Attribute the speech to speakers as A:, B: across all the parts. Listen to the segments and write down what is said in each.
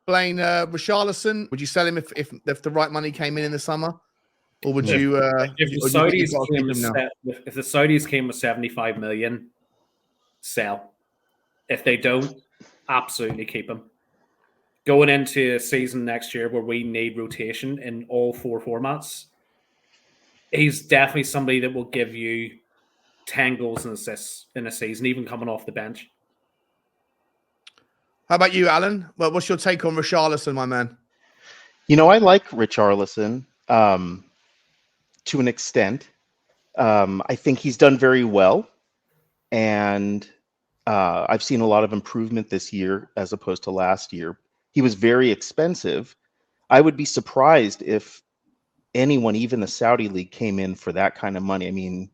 A: Blaine, Richarlison, would you sell him if the right money came in the summer? Or would you?
B: If the Saudis came with 75 million, sell. If they don't, absolutely keep him. Going into a season next year where we need rotation in all 4 formats, he's definitely somebody that will give you 10 goals and assists in a season, even coming off the bench.
A: How about you, Alan? Well, what's your take on Richarlison, my man?
C: I like Richarlison to an extent. I think he's done very well, and I've seen a lot of improvement this year as opposed to last year. He was very expensive. I would be surprised if anyone, even the Saudi League, came in for that kind of money. I mean,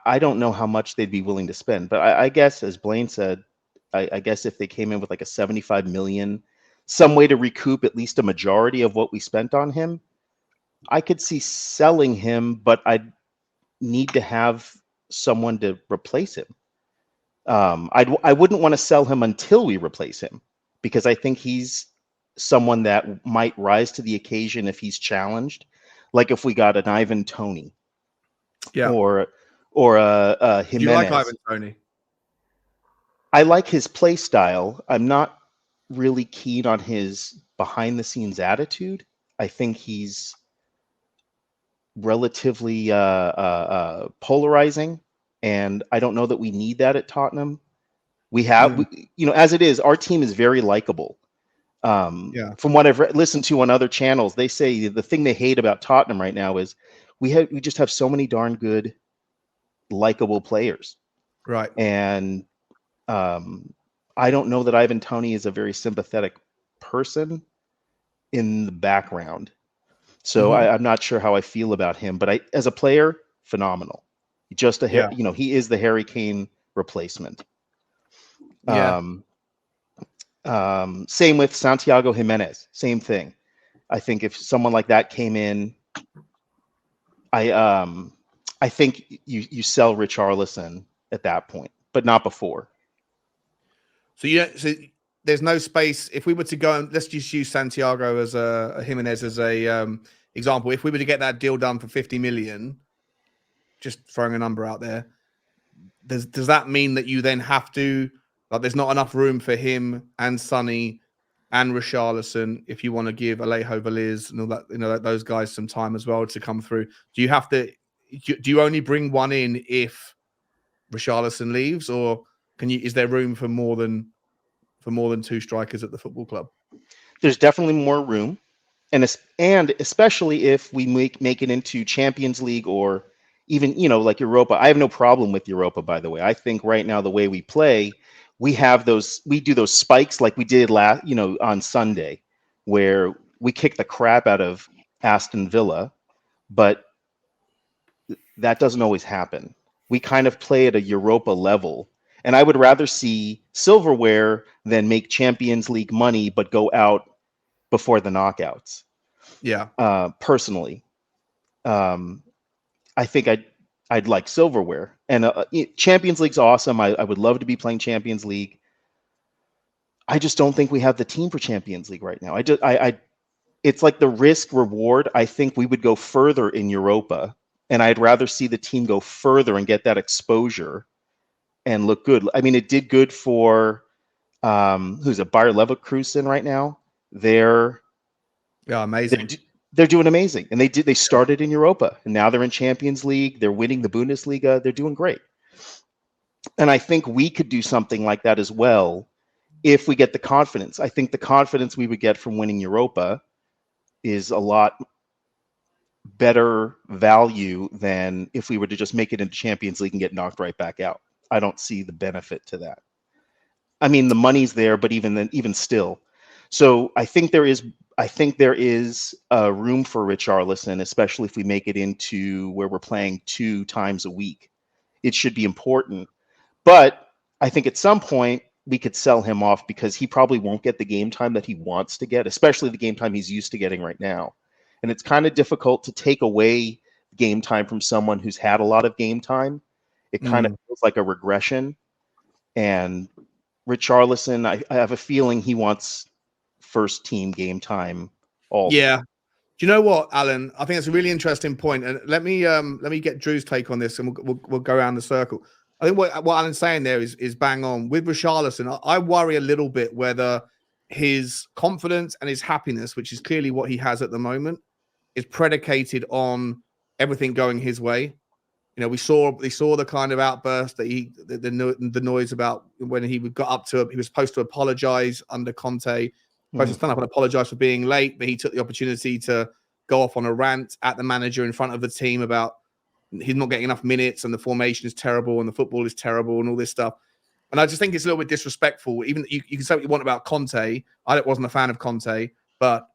C: I don't know how much they'd be willing to spend, but I guess, as Blaine said, I guess if they came in with like a 75 million, some way to recoup at least a majority of what we spent on him, I could see selling him, but I'd need to have someone to replace him. I wouldn't want to sell him until we replace him, because I think he's someone that might rise to the occasion if he's challenged, like if we got an Ivan Toney, or a Jimenez.
A: Do you like Ivan Toney?
C: I like his play style. I'm not really keen on his behind the scenes attitude. I think he's relatively polarizing, and I don't know that we need that at Tottenham. We have, as it is, our team is very likable. From what I've listened to on other channels, they say the thing they hate about Tottenham right now is we just have so many darn good, likable players.
A: Right.
C: And I don't know that Ivan Toney is a very sympathetic person in the background. So I'm not sure how I feel about him, but as a player, phenomenal. Just he is the Harry Kane replacement.
A: Yeah.
C: Same with Santiago Jimenez. Same thing. I think if someone like that came in, I think you sell Richarlison at that point, but not before.
A: So there's no space. If we were to go and let's just use Santiago as a Jimenez as a example. If we were to get that deal done for 50 million, just throwing a number out there, does that mean that you then have to, like, there's not enough room for him and Sonny and Richarlison if you want to give Alejo Veliz and all that, those guys some time as well to come through? Do you have to? Do you only bring one in if Richarlison leaves, or is there room for more than 2 strikers at the football club?
C: There's definitely more room, and especially if we make it into Champions League or even like Europa. I have no problem with Europa, by the way. I think right now the way we play, we do those spikes like we did on Sunday, where we kick the crap out of Aston Villa, but that doesn't always happen. We kind of play at a Europa level. And I would rather see silverware than make Champions League money, but go out before the knockouts.
A: Yeah.
C: Personally, I think I'd like silverware, and Champions League's awesome. I would love to be playing Champions League. I just don't think we have the team for Champions League right now. It's like the risk reward. I think we would go further in Europa, and I'd rather see the team go further and get that exposure and look good. I mean, it did good for who's a Bayer Leverkusen right now. They're
A: amazing.
C: They're doing amazing, and they started in Europa, and now they're in Champions League. They're winning the Bundesliga. They're doing great, and I think we could do something like that as well if we get the confidence. I think the confidence we would get from winning Europa is a lot better value than if we were to just make it into Champions League and get knocked right back out. I don't see the benefit to that. I mean, the money's there, but even still. So I think there is room for Richarlison, especially if we make it into where we're playing 2 times a week. It should be important. But I think at some point we could sell him off because he probably won't get the game time that he wants to get, especially the game time he's used to getting right now. And it's kind of difficult to take away game time from someone who's had a lot of game time. It kind of feels like a regression. And Richarlison, I have a feeling he wants first team game time also.
A: Yeah. Do you know what, Alan? I think it's a really interesting point, and let me get Drew's take on this, and we'll go around the circle. I think what Alan's saying there is bang on with Richarlison. I worry a little bit whether his confidence and his happiness, which is clearly what he has at the moment, is predicated on everything going his way. You know, we saw the kind of outburst that the noise about when he got up to, he was supposed to apologize under Conte, supposed to stand up and apologize for being late, but he took the opportunity to go off on a rant at the manager in front of the team about he's not getting enough minutes and the formation is terrible and the football is terrible and all this stuff. And I just think it's a little bit disrespectful. Even you can say what you want about Conte. I wasn't a fan of Conte, but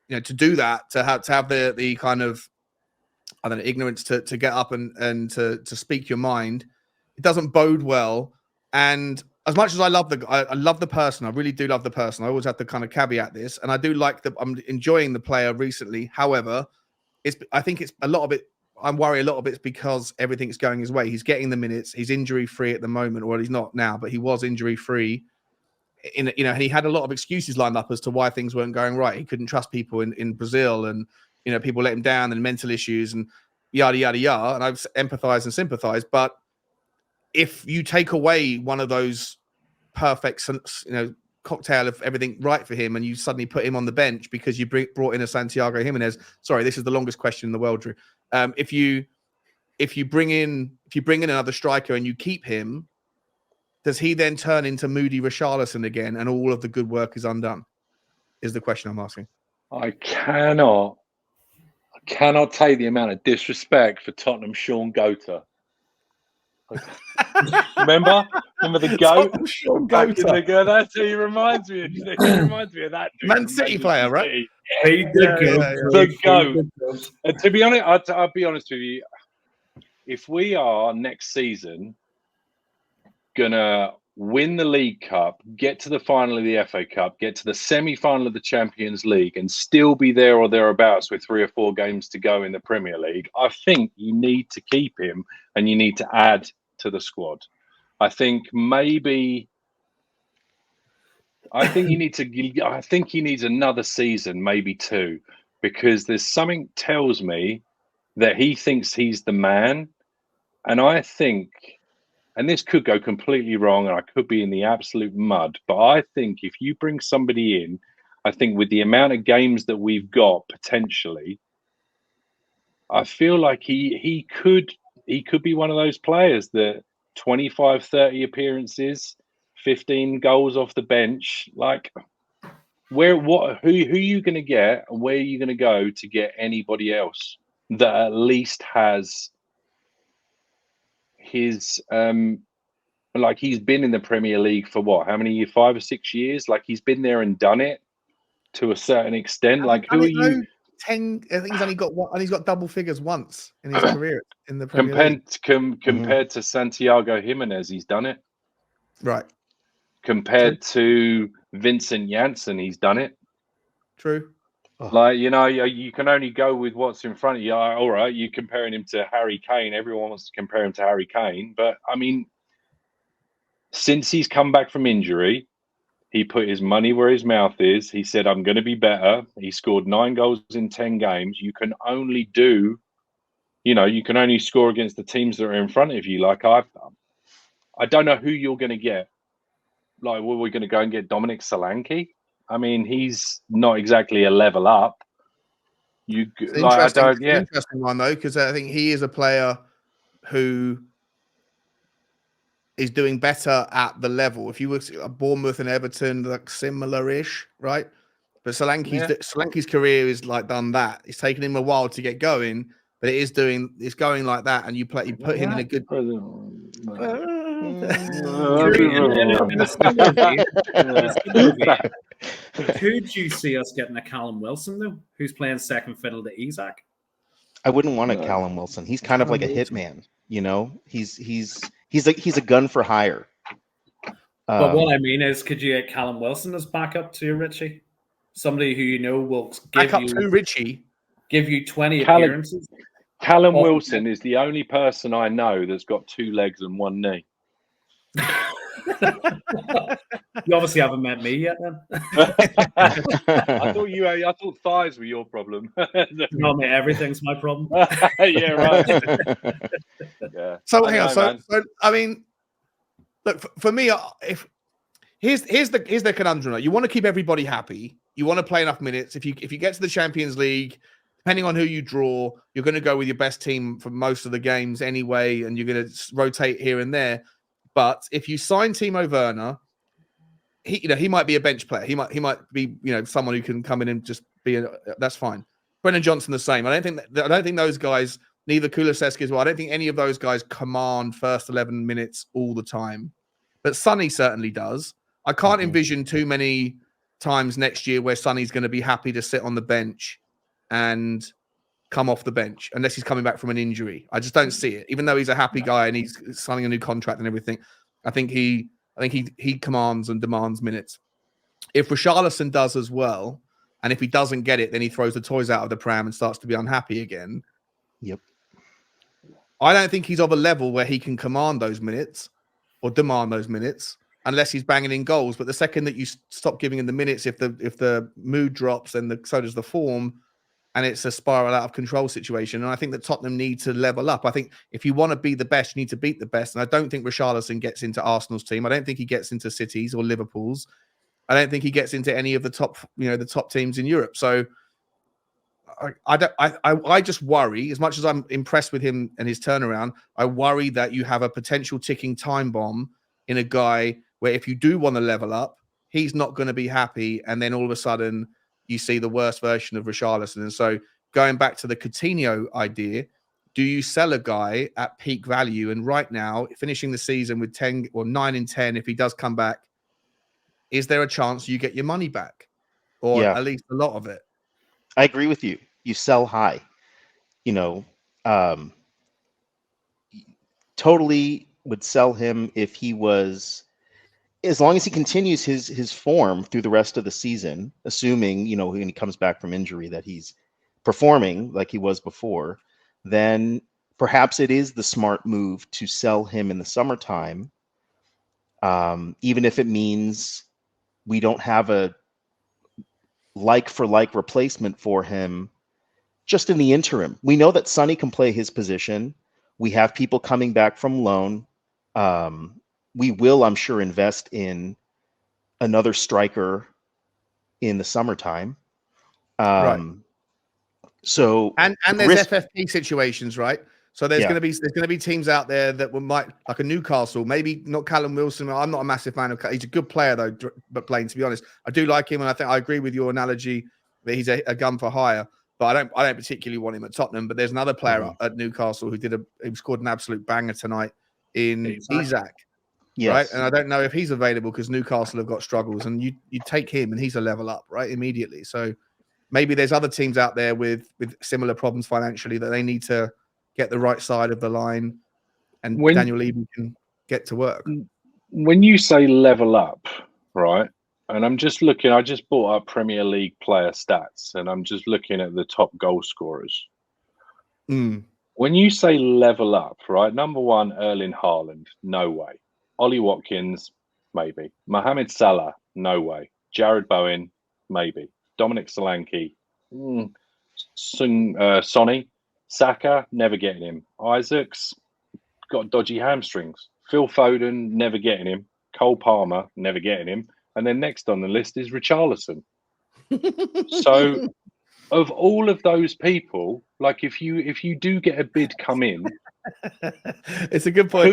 A: to do that, to have the kind of, I don't know, ignorance to get up and to speak your mind, it doesn't bode well. And as much as I love the person, I really do love the person. I always have to kind of caveat this, and I do like I'm enjoying the player recently. However, I think it's a lot of it. I'm worried a lot of it's because everything's going his way. He's getting the minutes. He's injury free at the moment, or he's not now, but he was injury free. And he had a lot of excuses lined up as to why things weren't going right. He couldn't trust people in Brazil, and people let him down, and mental issues, and yada yada yada. And I've empathized and sympathized, but if you take away one of those perfect, cocktail of everything right for him, and you suddenly put him on the bench because you brought in a Santiago Jimenez. Sorry, this is the longest question in the world, Drew. If you bring in another striker and you keep him, does he then turn into Moody Richarlison again, and all of the good work is undone? Is the question I'm asking.
D: I cannot take the amount of disrespect for Tottenham Sean Gota. Remember the goat?
A: Sean
D: Gota. That's who he reminds me of. He reminds me of that dude.
A: Man City player, right?
D: The goat. And to be honest, I'll be honest with you. If we are next season gonna win the League Cup, get to the final of the FA Cup, get to the semi-final of the Champions League, and still be there or thereabouts with 3 or 4 games to go in the Premier League, I think you need to keep him and you need to add to the squad. I think he needs another season, maybe 2, because there's something tells me that he thinks he's the man, and I think. And this could go completely wrong, and I could be in the absolute mud. But I think if you bring somebody in, I think with the amount of games that we've got potentially, I feel like he could be one of those players that 25, 30 appearances, 15 goals off the bench. Like, who are you going to get, and where are you going to go to get anybody else that at least has his like he's been in the Premier League for what? How many years? 5 or 6 years? Like he's been there and done it to a certain extent. Like who are you?
A: 10. I think he's only got one, and he's got double figures once in his career in the Premier League.
D: Compared to Santiago Jimenez, he's done it.
A: Right.
D: Compared to Vincent Janssen, he's done it.
A: True.
D: Like, you can only go with what's in front of you. All right, you're comparing him to Harry Kane. Everyone wants to compare him to Harry Kane. But, I mean, since he's come back from injury, he put his money where his mouth is. He said, I'm going to be better. He scored 9 goals in 10 games. You can only score against the teams that are in front of you. Like, I don't know who you're going to get. Like, were we going to go and get Dominic Solanke? I mean, he's not exactly a level up.
A: Interesting one though, because I think he is a player who is doing better at the level. If you were Bournemouth and Everton, like similar-ish, right? But Solanke's career is like done that. It's taken him a while to get going, but it's going like that, and you put him in a good.
B: Could you see us getting a Callum Wilson though, who's playing second fiddle to Isak?
C: I wouldn't want a Callum Wilson. He's kind of like a hitman, He's a gun for hire.
B: But what I mean is, could you get Callum Wilson as backup to Richy? Somebody who will
A: give
B: you 20 appearances.
D: Callum Wilson is the only person I know that's got 2 legs and 1 knee.
B: You obviously haven't met me yet, then.
D: I thought thighs were your problem.
B: No, mate, everything's my problem.
D: Yeah, right. Yeah.
A: So
D: I
A: hang on.
D: know,
A: So,
D: man.
A: so I mean, look for me. If here's the conundrum. Right? You want to keep everybody happy. You want to play enough minutes. If you get to the Champions League, depending on who you draw, you're going to go with your best team for most of the games anyway, and you're going to rotate here and there. But if you sign Timo Werner, he might be a bench player. He might be someone who can come in and just be that's fine. Brennan Johnson the same. I don't think those guys, neither Kulusevski as well. I don't think any of those guys command first 11 minutes all the time. But Sonny certainly does. I can't envision too many times next year where Sonny's going to be happy to sit on the bench and come off the bench unless he's coming back from an injury. I just don't see it. Even though he's a happy guy and he's signing a new contract and everything, I think he commands and demands minutes. If Richarlison does as well, and if he doesn't get it, then he throws the toys out of the pram and starts to be unhappy again.
C: Yep.
A: I don't think he's of a level where he can command those minutes or demand those minutes unless he's banging in goals. But the second that you stop giving him the minutes, if the mood drops, then so does the form, and it's a spiral out of control situation. And I think that Tottenham need to level up. I think if you want to be the best, you need to beat the best. And I don't think Richarlison gets into Arsenal's team. I don't think he gets into City's or Liverpool's. I don't think he gets into any of the top teams in Europe. So I just worry, as much as I'm impressed with him and his turnaround, I worry that you have a potential ticking time bomb in a guy where if you do want to level up, he's not going to be happy. And then all of a sudden you see the worst version of Richarlison. And so going back to the Coutinho idea, do you sell a guy at peak value? And right now, finishing the season with 10 or 9 in 10, if he does come back, is there a chance you get your money back, or at least a lot of it?
C: I agree with you. You sell high, totally would sell him if he was, as long as he continues his form through the rest of the season, assuming, when he comes back from injury that he's performing like he was before, then perhaps it is the smart move to sell him in the summertime, even if it means we don't have a like-for-like replacement for him just in the interim. We know that Sonny can play his position. We have people coming back from loan. We will, I'm sure, invest in another striker in the summertime.
A: Right.
C: So
A: and there's FFP situations, right? So there's going to be teams out there that might, like a Newcastle, maybe not Callum Wilson. I'm not a massive fan of. He's a good player though, but playing, to be honest, I do like him, and I think I agree with your analogy that he's a gun for hire. But I don't particularly want him at Tottenham. But there's another player at Newcastle who scored an absolute banger tonight in Isak.
C: Yes.
A: Right, and I don't know if he's available because Newcastle have got struggles, and you take him and he's a level up right immediately. So maybe there's other teams out there with similar problems financially that they need to get the right side of the line, and Daniel Levy can get to work.
D: When you say level up, right, and I'm just looking, I just brought up Premier League player stats, and I'm just looking at the top goal scorers. When you say level up, right, number one, Erling Haaland, no way. Ollie Watkins, maybe. Mohamed Salah, no way. Jared Bowen, maybe. Dominic Solanke, Sonny. Saka, never getting him. Isaacs, got dodgy hamstrings. Phil Foden, never getting him. Cole Palmer, never getting him. And then next on the list is Richarlison. So of all of those people, like if you do get a bid come in,
A: it's a good point.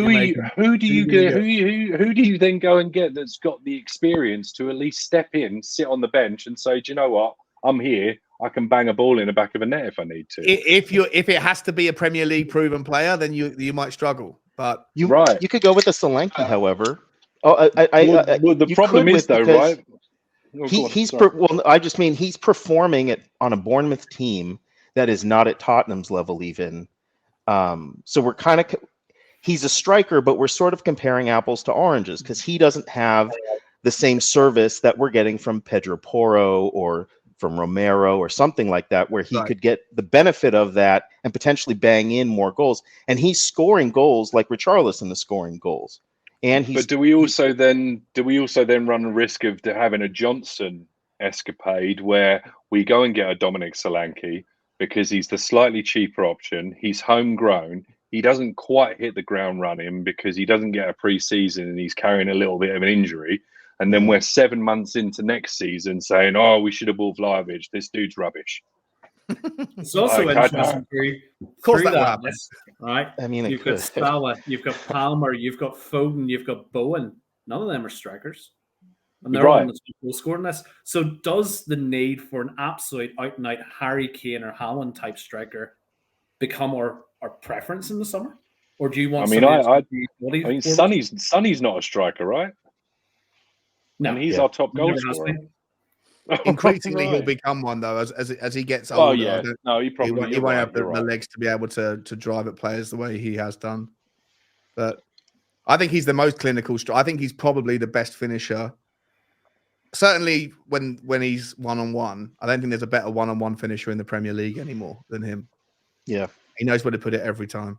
D: Who do you then go and get that's got the experience to at least step in, sit on the bench, and say, do you know what? I'm here. I can bang a ball in the back of a net if I need to.
A: If it has to be a Premier League proven player, then you might struggle. But
C: you could go with a Solanke, however.
D: The problem is though, right?
C: I just mean he's performing on a Bournemouth team that is not at Tottenham's level even. So we're he's a striker, but we're sort of comparing apples to oranges because he doesn't have the same service that we're getting from Pedro Porro or from Romero or something like that, where he could get the benefit of that and potentially bang in more goals. And he's scoring goals like Richarlison is scoring goals And he's
D: But do we also then run the risk of having a Johnson escapade where we go and get a Dominic Solanke because he's the slightly cheaper option, he's homegrown, he doesn't quite hit the ground running because he doesn't get a pre-season and he's carrying a little bit of an injury, and then we're 7 months into next season saying, "Oh, we should have bought Vlahovic. This dude's rubbish."
B: It's also
D: Like,
B: interesting through
A: course that will
B: that
A: happen.
B: list, right?
C: I mean, it
B: You've got
C: could.
B: Salah, you've got Palmer, you've got Foden, you've got Bowen. None of them are strikers. And they're
D: Right.
B: on the goal scoring list. So does the need for an absolute out-and-out Harry Kane or Haaland type striker become our preference in the summer? Or do you want
D: I mean, Sonny's not a striker, right?
B: No,
D: and he's
C: Yeah.
D: our top
B: he
D: goal
B: never has
D: scorer.
B: been.
A: Increasingly, he'll
D: Right.
A: become one though as he gets
D: Oh
A: older.
D: yeah, no, he
A: He
D: probably
A: won't, he
D: you're
A: won't
D: right,
A: have the
D: you're right.
A: legs to be able to drive at players the way he has done. But I think he's the most clinical. I think he's probably the best finisher. Certainly, when he's 1-on-1, I don't think there's a better 1-on-1 finisher in the Premier League anymore than him.
C: Yeah.
A: He knows where to put it every time.